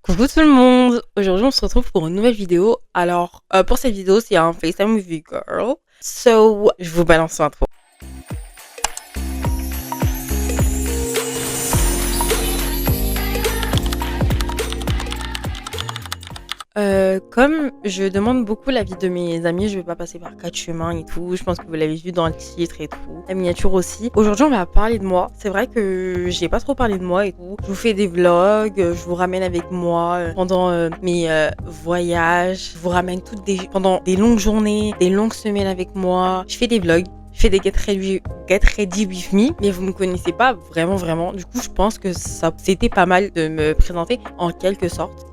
Coucou tout le monde! Aujourd'hui on se retrouve pour une nouvelle vidéo. Alors pour cette vidéo c'est un FaceTime with you girl. So je vous balance l'intro. Comme je demande beaucoup l'avis de mes amis, je vais pas passer par 4 chemins et tout. Je pense que vous l'avez vu dans le titre et tout. La miniature aussi. Aujourd'hui, on va parler de moi. C'est vrai que j'ai pas trop parlé de moi et tout. Je vous fais des vlogs, je vous ramène avec moi pendant mes voyages. Je vous ramène pendant des longues journées, des longues semaines avec moi. Je fais des vlogs. Je fais des get ready with me, mais vous me connaissez pas vraiment. Du coup, je pense que c'était pas mal de me présenter en quelque sorte.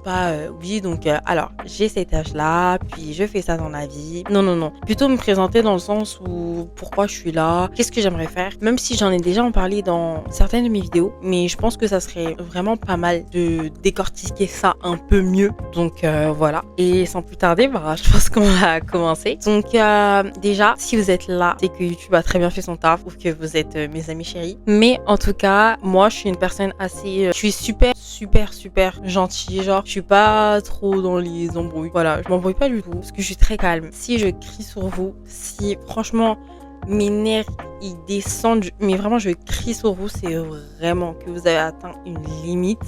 Oui, donc alors j'ai cet âge-là, puis je fais ça dans la vie. Non. Plutôt me présenter dans le sens où pourquoi je suis là, qu'est-ce que j'aimerais faire. Même si j'en ai déjà en parlé dans certaines de mes vidéos, mais je pense que ça serait vraiment pas mal de décortiquer ça un peu mieux. Donc voilà. Et sans plus tarder, je pense qu'on va commencer. Donc déjà, si vous êtes là, c'est que YouTube a très bien fait son taf ou que vous êtes mes amis chéris. Mais en tout cas, moi, je suis une personne assez... je suis super gentille. Genre, je suis pas trop dans les embrouilles. Voilà, je m'embrouille pas du tout parce que je suis très calme. Si je crie sur vous, si franchement mes nerfs ils descendent, mais vraiment je crie sur vous, c'est vraiment que vous avez atteint une limite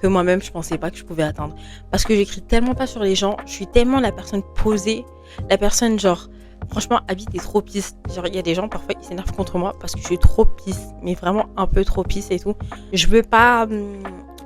que moi-même je pensais pas que je pouvais atteindre. Parce que j'écris tellement pas sur les gens, je suis tellement la personne posée, la personne genre... Franchement, Abby, t'es trop pisse. Genre, il y a des gens, parfois, ils s'énervent contre moi parce que je suis trop pisse. Mais vraiment un peu trop pisse et tout. Je veux pas...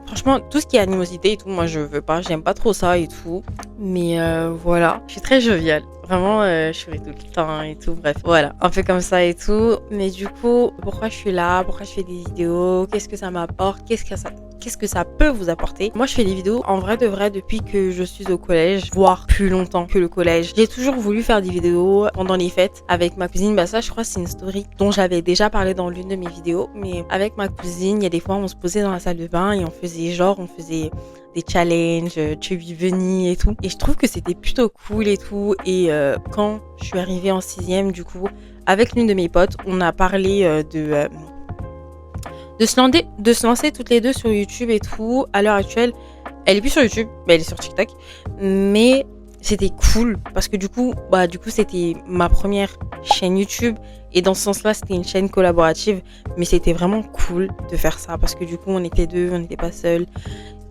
Franchement, tout ce qui est animosité et tout, moi, je veux pas. J'aime pas trop ça et tout. Mais voilà. Je suis très joviale. Vraiment, je souris tout le temps et tout. Bref, voilà. Un peu comme ça et tout. Mais du coup, pourquoi je suis là? Pourquoi je fais des vidéos? Qu'est-ce que ça m'apporte? Qu'est-ce que ça peut vous apporter? Moi, je fais des vidéos en vrai de vrai depuis que je suis au collège, voire plus longtemps que le collège. J'ai toujours voulu faire des vidéos pendant les fêtes avec ma cousine. Ça, je crois, c'est une story dont j'avais déjà parlé dans l'une de mes vidéos. Mais avec ma cousine, il y a des fois, on se posait dans la salle de bain et on faisait des challenges, Chubby Bunny et tout. Et je trouve que c'était plutôt cool et tout. Et quand je suis arrivée en 6e, du coup, avec l'une de mes potes, on a parlé de se lancer toutes les deux sur YouTube et tout. À l'heure actuelle, elle est plus sur YouTube, mais elle est sur TikTok. Mais c'était cool parce que du coup, c'était ma première chaîne YouTube. Et dans ce sens-là, c'était une chaîne collaborative. Mais c'était vraiment cool de faire ça parce que du coup, on était deux, on n'était pas seuls.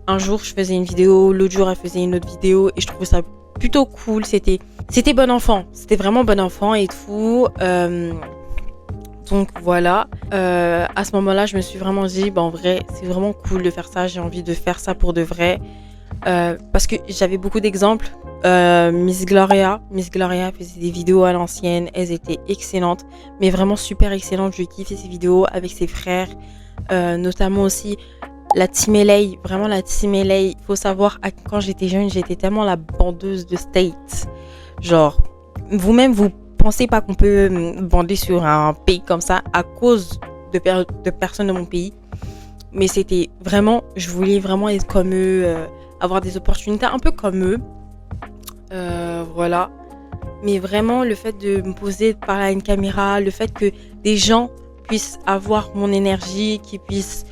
Un jour, je faisais une vidéo, l'autre jour, elle faisait une autre vidéo. Et je trouvais ça plutôt cool. C'était bon enfant. C'était vraiment bon enfant et tout. Donc voilà, à ce moment-là, je me suis vraiment dit, en vrai, c'est vraiment cool de faire ça. J'ai envie de faire ça pour de vrai. Parce que j'avais beaucoup d'exemples. Miss Gloria faisait des vidéos à l'ancienne. Elles étaient excellentes, mais vraiment super excellentes. Je kiffais ses vidéos avec ses frères. Notamment aussi la Team LA. Vraiment la Team LA. Il faut savoir, quand j'étais jeune, j'étais tellement la bandeuse de States. Genre, vous-même, vous pensez pas qu'on peut bander sur un pays comme ça à cause de personnes de mon pays. Mais c'était vraiment, je voulais vraiment être comme eux, avoir des opportunités un peu comme eux. Voilà. Mais vraiment, le fait de me poser, de parler à une caméra, le fait que des gens puissent avoir mon énergie, qu'ils puissent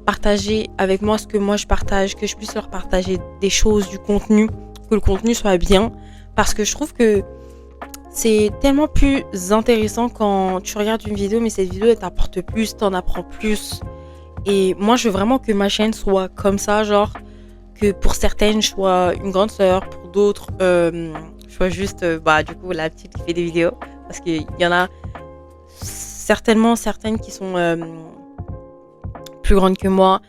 partager avec moi ce que moi je partage, que je puisse leur partager des choses, du contenu, que le contenu soit bien. Parce que je trouve que c'est tellement plus intéressant quand tu regardes une vidéo, mais cette vidéo elle t'apporte plus, t'en apprends plus. Et moi je veux vraiment que ma chaîne soit comme ça, genre que pour certaines je sois une grande sœur, pour d'autres je sois juste du coup la petite qui fait des vidéos. Parce qu'il y en a certainement certaines qui sont plus grandes que moi.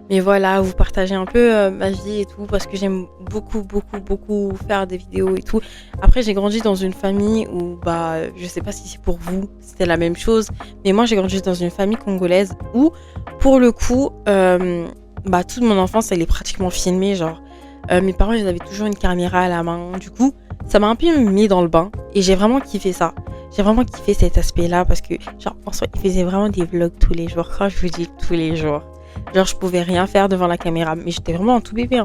Mais voilà, vous partagez un peu ma vie et tout parce que j'aime beaucoup faire des vidéos et tout. Après, j'ai grandi dans une famille où, je sais pas si c'est pour vous, c'était la même chose. Mais moi, j'ai grandi dans une famille congolaise où, pour le coup, toute mon enfance, elle est pratiquement filmée. Genre, mes parents, ils avaient toujours une caméra à la main. Du coup, ça m'a un peu mis dans le bain et j'ai vraiment kiffé ça. J'ai vraiment kiffé cet aspect-là parce que, genre, en soi, ils faisaient vraiment des vlogs tous les jours. Quand je vous dis tous les jours. Genre, je pouvais rien faire devant la caméra. Mais j'étais vraiment un tout bébé.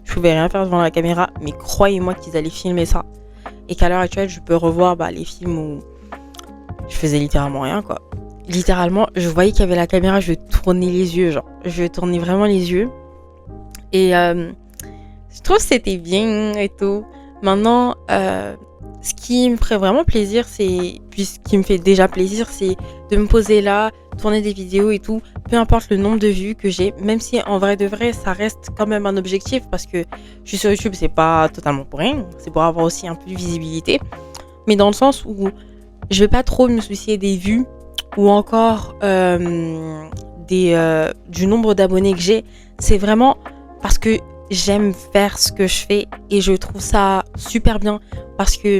Je pouvais rien faire devant la caméra. Mais croyez-moi qu'ils allaient filmer ça. Et qu'à l'heure actuelle, je peux revoir les films où je faisais littéralement rien, quoi. Littéralement, je voyais qu'il y avait la caméra, je tournais les yeux. Genre, je tournais vraiment les yeux. Et je trouve que c'était bien et tout. Maintenant, ce qui me ferait vraiment plaisir, puis ce qui me fait déjà plaisir, c'est de me poser là, tourner des vidéos et tout, peu importe le nombre de vues que j'ai, même si en vrai de vrai, ça reste quand même un objectif, parce que je suis sur YouTube, c'est pas totalement pour rien, c'est pour avoir aussi un peu de visibilité, mais dans le sens où je vais pas trop me soucier des vues, ou encore du nombre d'abonnés que j'ai, c'est vraiment parce que j'aime faire ce que je fais et je trouve ça super bien, parce que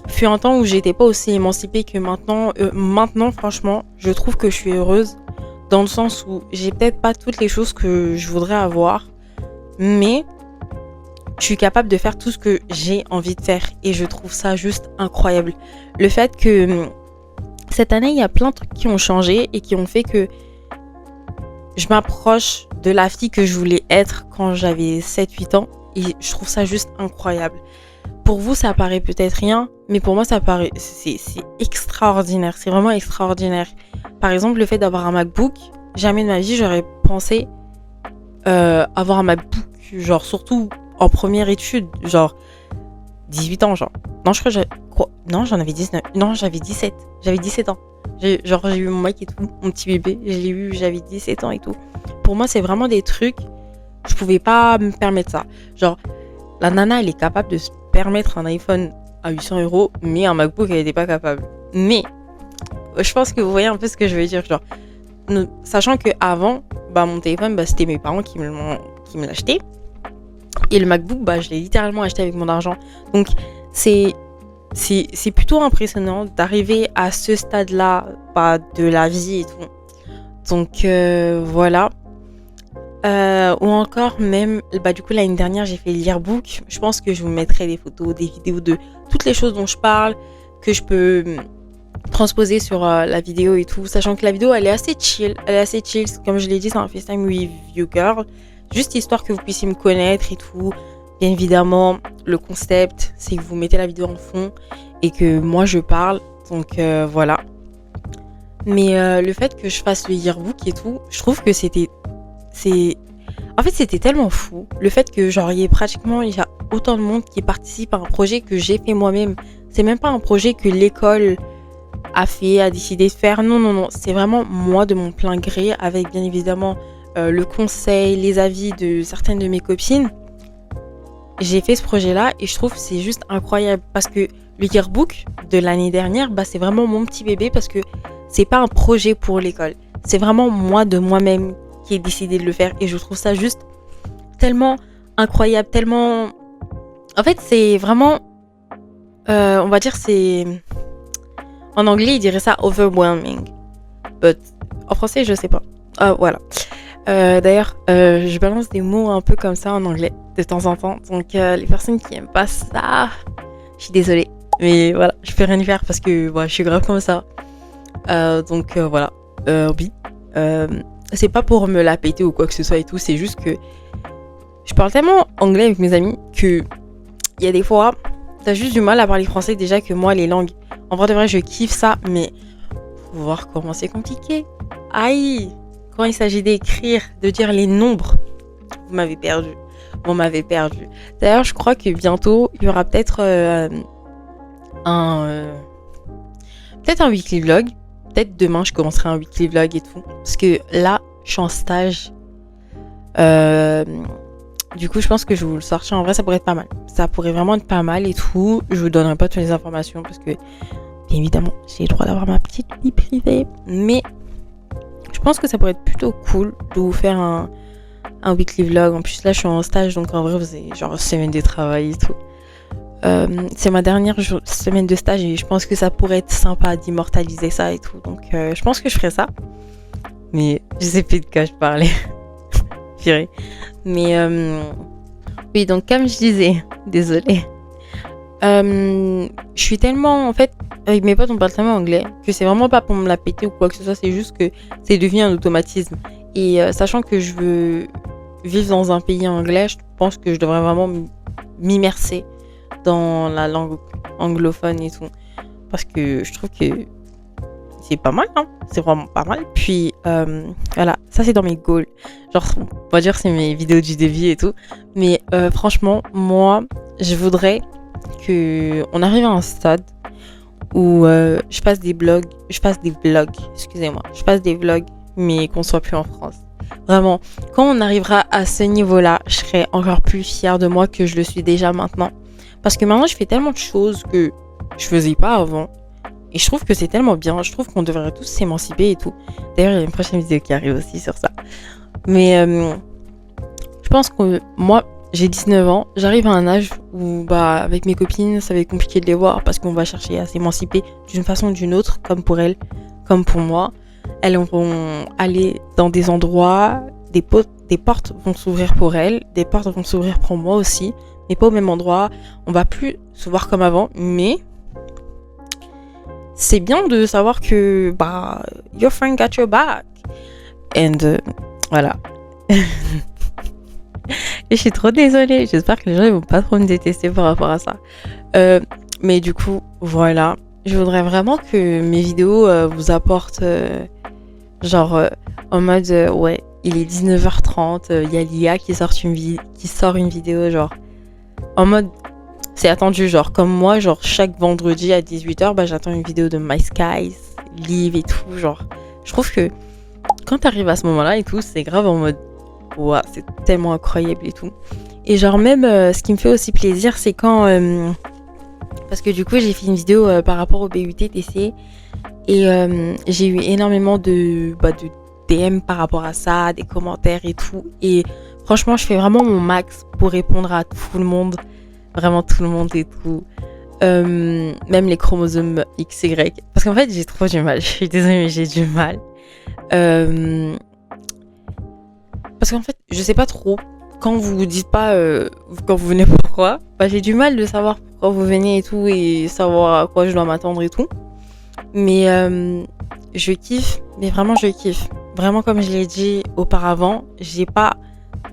fut un temps où j'étais pas aussi émancipée que maintenant. Maintenant, franchement, je trouve que je suis heureuse dans le sens où j'ai peut-être pas toutes les choses que je voudrais avoir, mais je suis capable de faire tout ce que j'ai envie de faire et je trouve ça juste incroyable. Le fait que cette année, il y a plein de trucs qui ont changé et qui ont fait que je m'approche de la fille que je voulais être quand j'avais 7-8 ans et je trouve ça juste incroyable. Pour vous, ça paraît peut-être rien, mais pour moi, c'est extraordinaire. C'est vraiment extraordinaire. Par exemple, le fait d'avoir un MacBook, jamais de ma vie, j'aurais pensé avoir un MacBook, genre, surtout en première étude, genre, 18 ans, genre. Non, je crois que non, j'en avais 19. Non, j'avais 17. J'avais 17 ans. J'ai eu mon Mac et tout, mon petit bébé. Je l'ai eu, j'avais 17 ans et tout. Pour moi, c'est vraiment des trucs, je pouvais pas me permettre ça. Genre, la nana, elle est capable de se permettre un iPhone à 800 €, mais un MacBook, elle n'était pas capable. Mais, je pense que vous voyez un peu ce que je veux dire. Genre, sachant que avant, mon téléphone, c'était mes parents qui me l'achetaient. Et le MacBook, je l'ai littéralement acheté avec mon argent. Donc, c'est plutôt impressionnant d'arriver à ce stade-là, de la vie et tout. Donc, voilà. Ou encore même, du coup, l'année dernière, j'ai fait le yearbook. Je pense que je vous mettrai des photos, des vidéos de toutes les choses dont je parle, que je peux transposer sur la vidéo et tout. Sachant que la vidéo, elle est assez chill. Comme je l'ai dit, c'est un FaceTime with you girl. Juste histoire que vous puissiez me connaître et tout. Bien évidemment, le concept, c'est que vous mettez la vidéo en fond et que moi, je parle. Donc, voilà. Mais le fait que je fasse le yearbook et tout, je trouve que c'était tellement fou. Le fait que, il y a autant de monde qui participe à un projet que j'ai fait moi-même. C'est même pas un projet que l'école a décidé de faire. Non. C'est vraiment moi de mon plein gré, avec bien évidemment le conseil, les avis de certaines de mes copines. J'ai fait ce projet-là et je trouve que c'est juste incroyable parce que le yearbook de l'année dernière, c'est vraiment mon petit bébé parce que c'est pas un projet pour l'école. C'est vraiment moi de moi-même qui ai décidé de le faire et je trouve ça juste tellement incroyable, tellement... En fait, c'est vraiment... on va dire c'est... En anglais, ils diraient ça overwhelming. But en français, je sais pas. Voilà. D'ailleurs, je balance des mots un peu comme ça en anglais de temps en temps. Donc, les personnes qui aiment pas ça, je suis désolée. Mais voilà, je peux rien y faire parce que je suis grave comme ça. Donc, voilà. Oui. C'est pas pour me la péter ou quoi que ce soit et tout. C'est juste que je parle tellement anglais avec mes amis que il y a des fois, t'as juste du mal à parler français déjà que moi, les langues. En vrai de vrai, je kiffe ça, mais faut voir comment c'est compliqué. Aïe! Quand il s'agit d'écrire, de dire les nombres, vous m'avez perdu. D'ailleurs, je crois que bientôt, il y aura peut-être un weekly vlog. Peut-être demain, je commencerai un weekly vlog et tout. Parce que là, je suis en stage. Du coup, je pense que je vais vous le sortir. En vrai, ça pourrait être pas mal. Ça pourrait vraiment être pas mal et tout. Je vous donnerai pas toutes les informations parce que, bien évidemment, j'ai le droit d'avoir ma petite vie privée. Mais je pense que ça pourrait être plutôt cool de vous faire un weekly vlog. En plus, là, je suis en stage. Donc, en vrai, vous avez genre semaine de travail et tout. C'est ma dernière semaine de stage et je pense que ça pourrait être sympa d'immortaliser ça et tout. Donc, je pense que je ferai ça. Mais je sais plus de quoi je parlais. Purée. Mais oui, donc comme je disais, désolée. Je suis tellement, en fait, avec mes potes, on parle tellement anglais que c'est vraiment pas pour me la péter ou quoi que ce soit. C'est juste que c'est devenu un automatisme. Et sachant que je veux vivre dans un pays anglais, je pense que je devrais vraiment m'immerser dans la langue anglophone et tout. Parce que je trouve que c'est pas mal, hein. C'est vraiment pas mal. Puis voilà, ça c'est dans mes goals. Genre, on va dire c'est mes vidéos du début et tout. Mais franchement, moi, je voudrais que on arrive à un stade où je fasse des vlogs, excusez-moi, je fasse des vlogs, mais qu'on soit plus en France. Vraiment, quand on arrivera à ce niveau-là, je serai encore plus fière de moi que je le suis déjà maintenant. Parce que maintenant, je fais tellement de choses que je faisais pas avant. Et je trouve que c'est tellement bien. Je trouve qu'on devrait tous s'émanciper et tout. D'ailleurs, il y a une prochaine vidéo qui arrive aussi sur ça. Mais je pense que moi, j'ai 19 ans. J'arrive à un âge où, bah, avec mes copines, ça va être compliqué de les voir parce qu'on va chercher à s'émanciper d'une façon ou d'une autre, comme pour elles, comme pour moi. Elles vont aller dans des endroits, des portes vont s'ouvrir pour elles, des portes vont s'ouvrir pour moi aussi, mais pas au même endroit. On va plus se voir comme avant, mais c'est bien de savoir que bah your friend got your back. And voilà. Et je suis trop désolée. J'espère que les gens ils vont pas trop me détester par rapport à ça. Mais du coup, voilà. Je voudrais vraiment que mes vidéos vous apportent en mode ouais, il est 19h30, il y a l'IA qui sort une vidéo genre en mode c'est attendu, genre comme moi, genre chaque vendredi à 18h, bah j'attends une vidéo de My Skies, Live et tout, genre je trouve que quand t'arrives à ce moment-là et tout, c'est grave en mode ouah, c'est tellement incroyable et tout. Et genre même ce qui me fait aussi plaisir, c'est quand parce que du coup, j'ai fait une vidéo par rapport au BUT-TC et j'ai eu énormément de DM par rapport à ça, des commentaires et tout. Et franchement, je fais vraiment mon max pour répondre à tout le monde. Vraiment tout le monde et tout. Même les chromosomes XY. Parce qu'en fait, j'ai trop du mal. Je suis désolée, mais j'ai du mal. Parce qu'en fait, je sais pas trop. Quand vous dites pas quand vous venez pourquoi, bah, j'ai du mal de savoir pourquoi vous venez et tout et savoir à quoi je dois m'attendre et tout. Mais je kiffe, mais vraiment je kiffe. Vraiment comme je l'ai dit auparavant, j'ai pas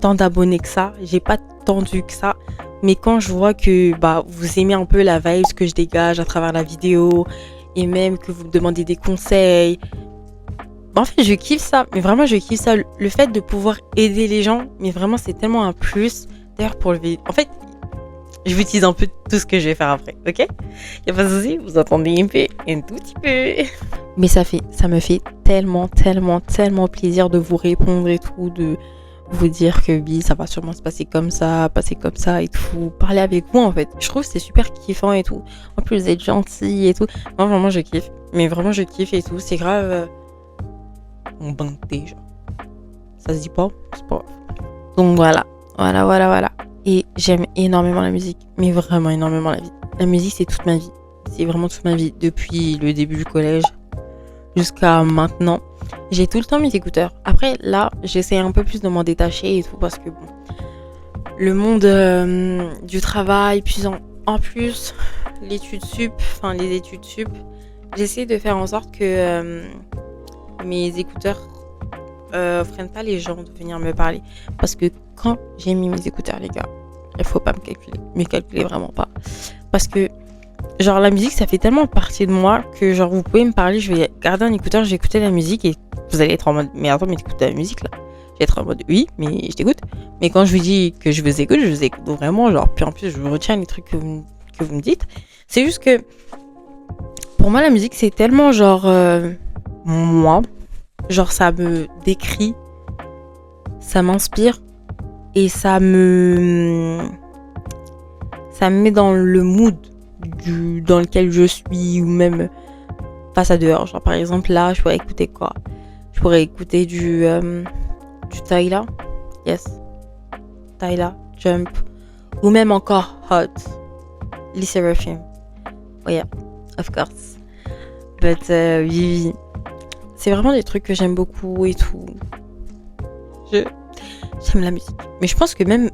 tant d'abonnés que ça, j'ai pas tant de vues que ça. Mais quand je vois que bah vous aimez un peu la vibe que je dégage à travers la vidéo et même que vous me demandez des conseils, en fait, je kiffe ça, mais vraiment, je kiffe ça. Le fait de pouvoir aider les gens, mais vraiment, c'est tellement un plus. D'ailleurs, pour le vidéo, en fait, je vous utilise un peu tout ce que je vais faire après, ok? Y a pas de souci, vous entendez un tout petit peu. Mais ça me fait tellement, tellement, tellement plaisir de vous répondre et tout, de vous dire que oui, ça va sûrement se passer comme ça et tout. Parler avec vous, en fait. Je trouve que c'est super kiffant et tout. En plus, vous êtes gentil et tout. Moi, vraiment, je kiffe. Mais vraiment, je kiffe et tout. C'est grave. On banté, genre. Ça se dit pas, c'est pas. Donc voilà. Et j'aime énormément la musique, mais vraiment énormément la vie. La musique, c'est toute ma vie. C'est vraiment toute ma vie. Depuis le début du collège jusqu'à maintenant. J'ai tout le temps mes écouteurs. Après, là, j'essaie un peu plus de m'en détacher et tout parce que bon, le monde du travail, puis en plus, les études sup, j'essaie de faire en sorte que mes écouteurs freinent pas les gens de venir me parler. Parce que quand j'ai mis mes écouteurs, les gars, il faut pas me calculer vraiment pas. Parce que, genre, la musique, ça fait tellement partie de moi que, genre, vous pouvez me parler, je vais garder un écouteur, je vais écouter la musique et vous allez être en mode, mais attends, mais t'écoutes la musique là? Je vais être en mode, oui, mais je t'écoute. Mais quand je vous dis que je vous écoute vraiment, genre, puis en plus, je retiens les trucs que vous me dites. C'est juste que, pour moi, la musique, c'est tellement, genre, moi, genre, ça me décrit, ça m'inspire et ça me met dans le mood dans lequel je suis ou même face à dehors. Genre, par exemple, là, je pourrais écouter quoi? Je pourrais écouter du Tyla. Yes. Tyla, Jump. Ou même encore Hot. Lee Seraphim. Oh yeah, of course. But oui. C'est vraiment des trucs que j'aime beaucoup et tout. J'aime la musique. Mais je pense que même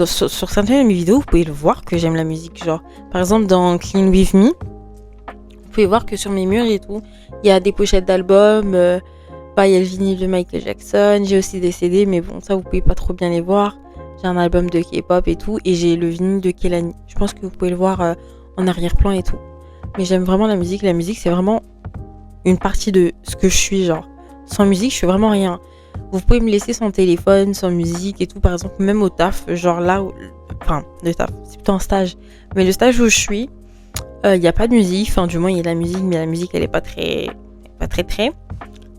sur certaines de mes vidéos, vous pouvez le voir que j'aime la musique. Genre, par exemple, dans Clean With Me, vous pouvez voir que sur mes murs et tout, il y a des pochettes d'albums. Il y a le vinyle de Michael Jackson. J'ai aussi des CD, mais bon, ça, vous pouvez pas trop bien les voir. J'ai un album de K-pop et tout. Et j'ai le vinyle de Kehlani. Je pense que vous pouvez le voir en arrière-plan et tout. Mais j'aime vraiment la musique. La musique, c'est vraiment une partie de ce que je suis, genre. Sans musique, je suis vraiment rien. Vous pouvez me laisser sans téléphone, sans musique et tout, par exemple, même au taf, genre là, enfin, le taf, c'est plutôt un stage. Mais le stage où je suis, il n'y a pas de musique, enfin, du moins, il y a de la musique, mais la musique, elle est pas très.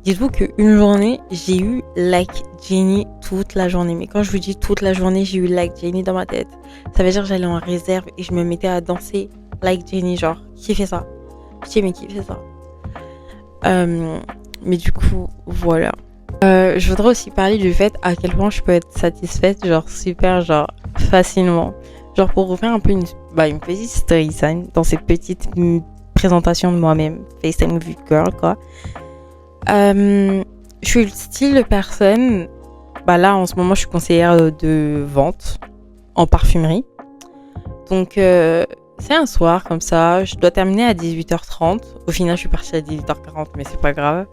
Dites-vous qu'une journée, j'ai eu Like Jenny toute la journée. Mais quand je vous dis toute la journée, j'ai eu Like Jenny dans ma tête. Ça veut dire que j'allais en réserve et je me mettais à danser Like Jenny, genre, qui fait ça? Putain, mais qui fait ça? Mais du coup, voilà. Je voudrais aussi parler du fait à quel point je peux être satisfaite, genre, super, genre, facilement. Genre, pour vous faire un peu une petite story time dans cette petite présentation de moi-même, FaceTime with Girl, quoi. Je suis le style de personne, là en ce moment je suis conseillère de vente en parfumerie. Donc c'est un soir comme ça, je dois terminer à 18h30. Au final je suis partie à 18h40 mais c'est pas grave.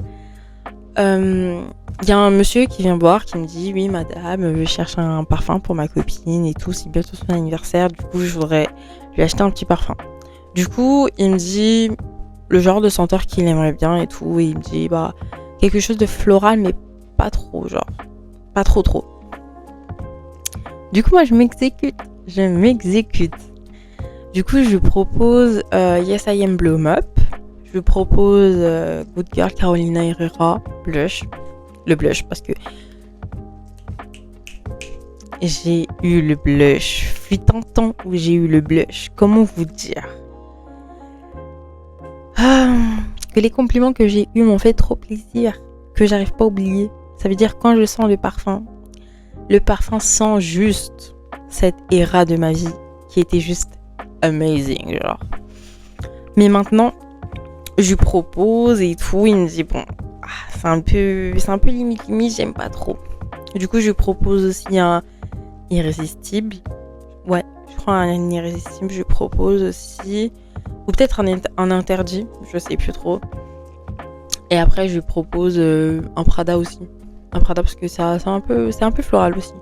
Y a un monsieur qui vient boire qui me dit oui madame je cherche un parfum pour ma copine et tout, c'est bientôt son anniversaire, du coup je voudrais lui acheter un petit parfum. Du coup il me dit le genre de senteur qu'il aimerait bien et tout, et il me dit quelque chose de floral mais pas trop, genre pas trop. Du coup moi je m'exécute. Du coup je lui propose Yes I Am Blow Up, je lui propose Good Girl Carolina Herrera blush, le blush parce que j'ai eu le blush, fut un temps où j'ai eu le blush, comment vous dire, que les compliments que j'ai eus m'ont fait trop plaisir, que j'arrive pas à oublier. Ça veut dire quand je sens le parfum sent juste cette era de ma vie qui était juste amazing, genre. Mais maintenant, je lui propose et tout, il me dit bon, c'est un peu limite, j'aime pas trop. Du coup, je lui propose aussi un irrésistible. Ouais, je crois un irrésistible, je lui propose aussi. Ou peut-être un interdit, je sais plus trop. Et après, je lui propose un Prada aussi. Un Prada parce que c'est un peu floral aussi.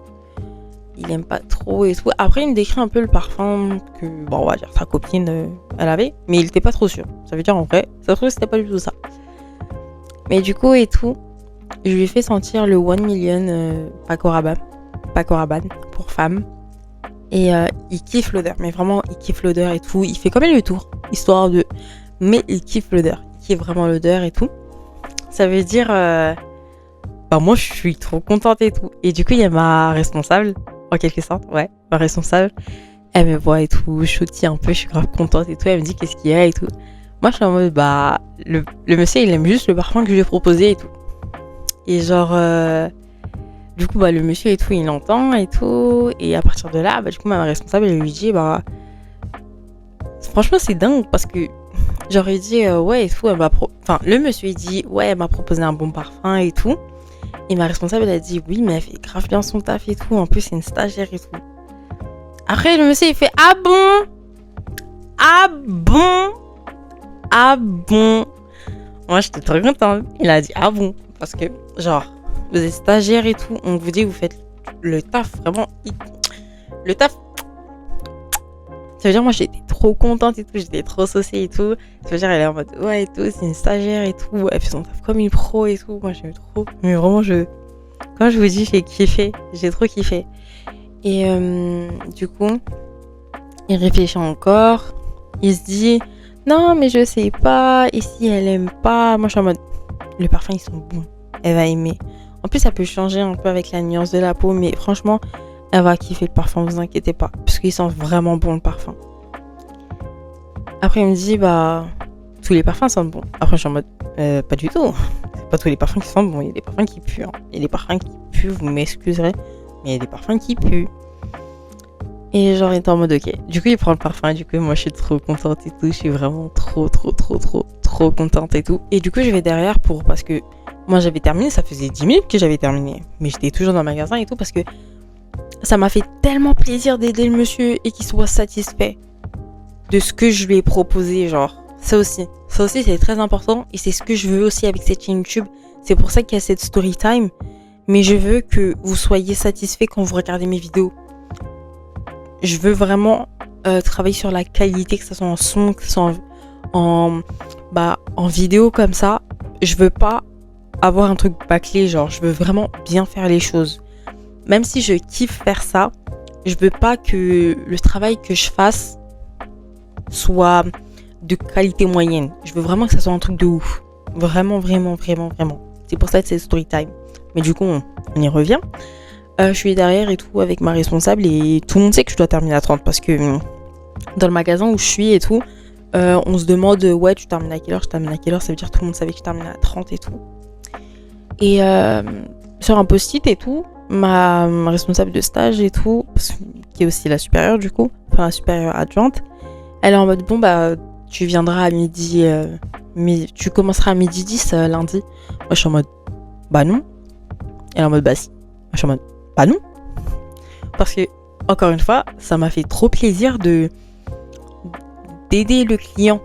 Il aime pas trop et tout. Après, il me décrit un peu le parfum que, on va dire, sa copine, elle avait. Mais il était pas trop sûr. Ça veut dire, en vrai, ça se trouve, c'était pas du tout ça. Mais du coup, et tout, je lui ai fait sentir le 1 Million Paco Rabanne pour femme. Et il kiffe l'odeur, mais vraiment il kiffe l'odeur et tout. Il fait quand même le tour, histoire de... Mais il kiffe l'odeur, il kiffe vraiment l'odeur et tout. Ça veut dire... moi je suis trop contente et tout. Et du coup il y a ma responsable, en quelque sorte, ouais, ma responsable. Elle me voit et tout, je sautille un peu, je suis grave contente et tout. Elle me dit qu'est-ce qu'il y a et tout. Moi je suis en mode, le monsieur il aime juste le parfum que je lui ai proposé et tout. Et genre... Du coup, le monsieur et tout, il entend et tout. Et à partir de là, du coup, ma responsable, elle lui dit, franchement, c'est dingue parce que j'aurais dit, ouais, et tout. Le monsieur, il dit, ouais, elle m'a proposé un bon parfum et tout. Et ma responsable, elle a dit, oui, mais elle fait grave bien son taf et tout. En plus, c'est une stagiaire et tout. Après, le monsieur, il fait, ah bon. Moi, j'étais trop contente. Il a dit, ah bon. Parce que, genre, vous êtes stagiaire et tout, on vous dit que vous faites le taf, vraiment, le taf. Ça veut dire, moi, j'étais trop contente et tout, j'étais trop saucée et tout. Ça veut dire, elle est en mode, ouais et tout, c'est une stagiaire et tout, elle fait son taf comme une pro et tout. Moi, j'aime trop. Mais vraiment, quand je vous dis, j'ai trop kiffé. Et du coup, il réfléchit encore, il se dit, non, mais je sais pas, et si elle aime pas, moi, je suis en mode, les parfums, ils sont bons, elle va aimer. En plus, ça peut changer un peu avec la nuance de la peau, mais franchement, elle va kiffer le parfum, vous inquiétez pas. Parce qu'il sent vraiment bon le parfum. Après, il me dit, tous les parfums sentent bon. Après, je suis en mode, pas du tout. C'est pas tous les parfums qui sentent bon. Il y a des parfums qui puent. Il y a des parfums qui puent, vous m'excuserez. Mais il y a des parfums qui puent. Et genre, il était en mode, ok. Du coup, il prend le parfum. Et du coup, moi, je suis trop contente et tout. Je suis vraiment trop contente et tout. Et du coup, je vais derrière parce que moi, j'avais terminé. Ça faisait 10 minutes que j'avais terminé. Mais j'étais toujours dans le magasin et tout parce que ça m'a fait tellement plaisir d'aider le monsieur et qu'il soit satisfait de ce que je lui ai proposé, genre. Ça aussi, c'est très important et c'est ce que je veux aussi avec cette chaîne YouTube. C'est pour ça qu'il y a cette story time. Mais je veux que vous soyez satisfait quand vous regardez mes vidéos. Je veux vraiment travailler sur la qualité, que ce soit en son, que ce soit en en vidéo comme ça, je veux pas avoir un truc bâclé, genre je veux vraiment bien faire les choses. Même si je kiffe faire ça, je veux pas que le travail que je fasse soit de qualité moyenne. Je veux vraiment que ça soit un truc de ouf. Vraiment, vraiment, vraiment, vraiment. C'est pour ça que c'est story time. Mais du coup, on y revient. Je suis derrière et tout avec ma responsable et tout le monde sait que je dois terminer à 30 parce que dans le magasin où je suis et tout, on se demande ouais, tu termines à quelle heure, je termine à quelle heure, ça veut dire que tout le monde savait que je terminais à 30 et tout. Et sur un post-it et tout, ma responsable de stage et tout, qui est aussi la supérieure du coup, enfin la supérieure adjointe, elle est en mode bon tu viendras à midi, tu commenceras à midi 10 lundi. Moi je suis en mode bah non. Elle est en mode bah si. Moi je suis en mode bah non. Parce que encore une fois, ça m'a fait trop plaisir d'aider le client,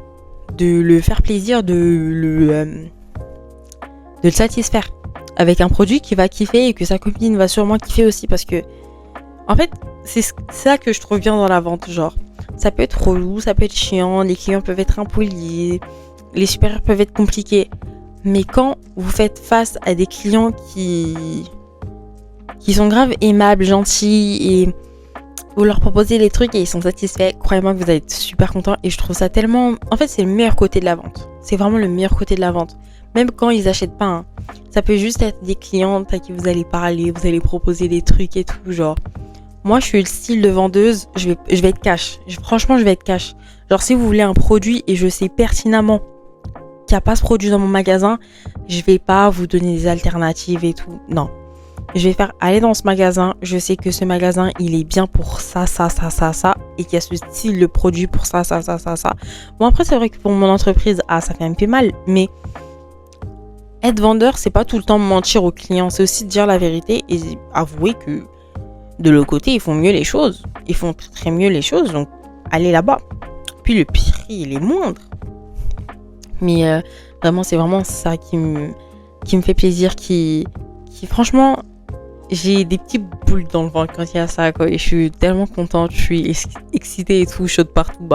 de le faire plaisir, de le satisfaire avec un produit qui va kiffer et que sa copine va sûrement kiffer aussi parce que en fait c'est ça que je trouve bien dans la vente, genre ça peut être relou, ça peut être chiant, les clients peuvent être impolis, les supérieurs peuvent être compliqués, mais quand vous faites face à des clients qui sont grave aimables, gentils et vous leur proposez les trucs et ils sont satisfaits, croyez-moi que vous allez être super content et je trouve ça tellement... En fait c'est le meilleur côté de la vente, c'est vraiment le meilleur côté de la vente. Même quand ils achètent pas, hein. Ça peut juste être des clientes à qui vous allez parler, vous allez proposer des trucs et tout, genre. Moi, je suis le style de vendeuse, je vais être cash. Franchement, je vais être cash. Genre, si vous voulez un produit et je sais pertinemment qu'il n'y a pas ce produit dans mon magasin, je vais pas vous donner des alternatives et tout. Non. Je vais faire aller dans ce magasin, je sais que ce magasin, il est bien pour ça, ça, ça, ça, ça, et qu'il y a ce style de produit pour ça, ça, ça, ça, ça. Bon, après, c'est vrai que pour mon entreprise, ça fait un peu mal, mais... Être vendeur, c'est pas tout le temps mentir aux clients, c'est aussi dire la vérité et avouer que de l'autre côté, ils font mieux les choses. Ils font très mieux les choses, donc allez là-bas. Puis le prix, il est moindre. Mais vraiment, c'est vraiment ça qui me fait plaisir, qui franchement, j'ai des petites boules dans le ventre quand il y a ça, quoi. Et je suis tellement contente, je suis excitée et tout, chaude partout,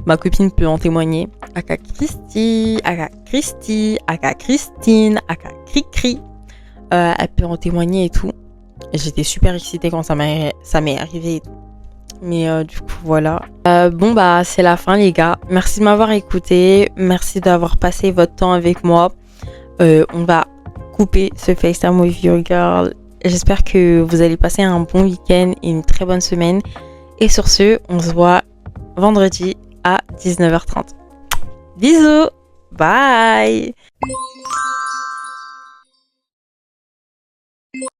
ma copine peut en témoigner. Aka Christy, aka Christy, aka Christine, aka Cricri. Elle peut en témoigner et tout. J'étais super excitée quand ça m'est arrivé et tout. Mais du coup, voilà. C'est la fin, les gars. Merci de m'avoir écouté. Merci d'avoir passé votre temps avec moi. On va couper ce FaceTime with your girl. J'espère que vous allez passer un bon week-end et une très bonne semaine. Et sur ce, on se voit vendredi à 19h30. Bisous, bye.